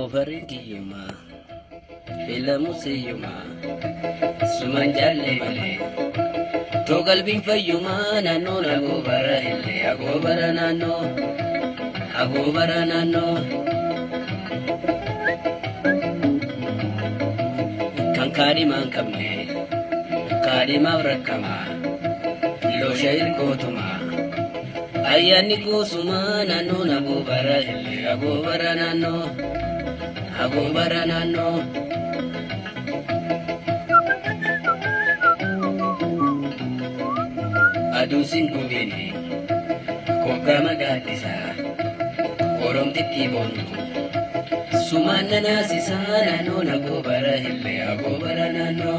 Agoobaringiyuma Ilamusiyuma Sumanjalle male Togalbin fayyuma Nano agoobara ille Agoobara nano Kan kaadimaan qabne kaadimaaf rakkama Loosha ilkootuma Ayyaanni kuusuma Nanoon agoobara ille Agoobara nano Aduun sin gubini Koggama gaaddisa Oromtitti boontu Sumaan nanaasisa Nanoon agoobara ille Agoobara nano